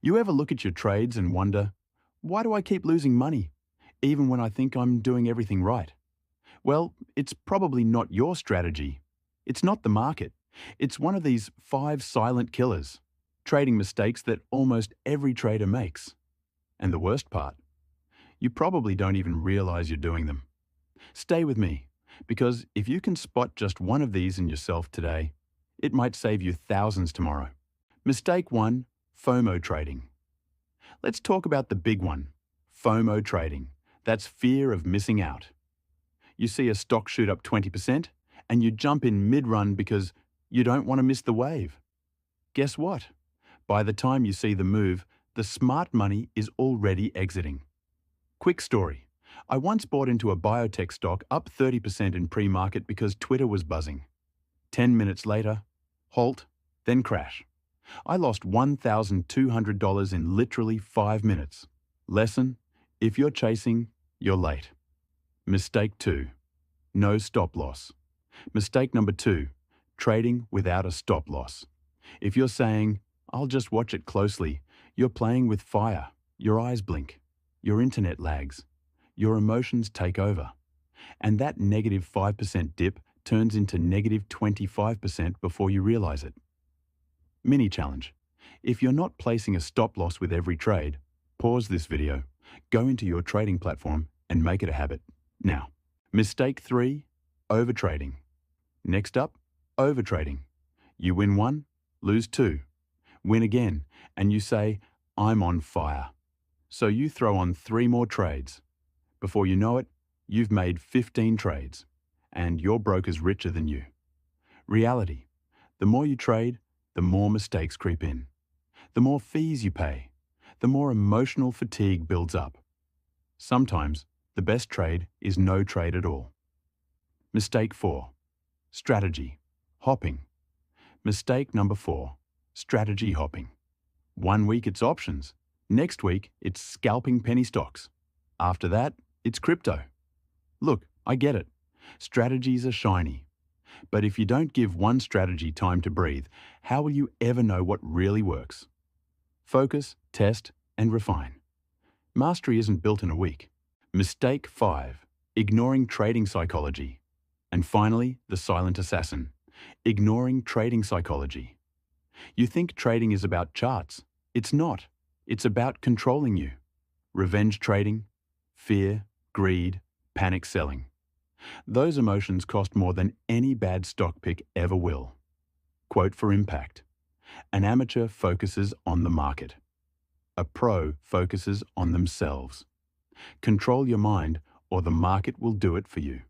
You ever look at your trades and wonder, why do I keep losing money, even when I think I'm doing everything right? Well, it's probably not your strategy. It's not the market. It's one of these five silent killers, trading mistakes that almost every trader makes. And the worst part, you probably don't even realize you're doing them. Stay with me, because if you can spot just one of these in yourself today, it might save you thousands tomorrow. Mistake 1, FOMO trading. Let's talk about the big one, FOMO trading. That's fear of missing out. You see a stock shoot up 20% and you jump in mid-run because you don't want to miss the wave. Guess what? By the time you see the move, the smart money is already exiting. Quick story. I once bought into a biotech stock up 30% in pre-market because Twitter was buzzing. 10 minutes later, halt, then crash. I lost $1,200 in literally 5 minutes. Lesson: if you're chasing, you're late. Mistake 2, no stop loss. Mistake number 2, trading without a stop loss. If you're saying, I'll just watch it closely, you're playing with fire. Your eyes blink, your internet lags, your emotions take over. And that negative 5% dip turns into negative 25% before you realize it. Mini challenge. If you're not placing a stop loss with every trade, pause this video, go into your trading platform and make it a habit. Now, mistake 3, overtrading. Next up, overtrading. You win 1, lose 2, win again, and you say, I'm on fire. So you throw on 3 more trades. Before you know it, you've made 15 trades, and your broker's richer than you. Reality: the more you trade, the more mistakes creep in. The more fees you pay, the more emotional fatigue builds up. Sometimes, the best trade is no trade at all. Mistake 4, strategy, hopping. Mistake number 4, strategy hopping. 1 week it's options, next week it's scalping penny stocks. After that, it's crypto. Look, I get it. Strategies are shiny. But if you don't give one strategy time to breathe, how will you ever know what really works? Focus, test, and refine. Mastery isn't built in a week. Mistake 5, ignoring trading psychology. And finally, the silent assassin, ignoring trading psychology. You think trading is about charts. It's not. It's about controlling you. Revenge trading, fear, greed, panic selling. Those emotions cost more than any bad stock pick ever will. Quote for impact: an amateur focuses on the market. A pro focuses on themselves. Control your mind, or the market will do it for you.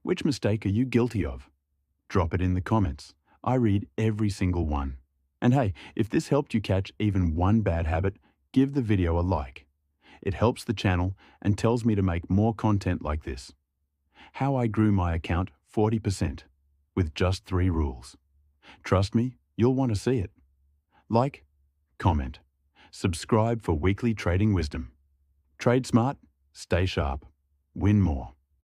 Which mistake are you guilty of? Drop it in the comments. I read every single one. And hey, if this helped you catch even one bad habit, give the video a like. It helps the channel and tells me to make more content like this. How I grew my account 40% with just 3 rules. Trust me, you'll want to see it. Like, comment, subscribe for weekly trading wisdom. Trade smart, stay sharp, win more.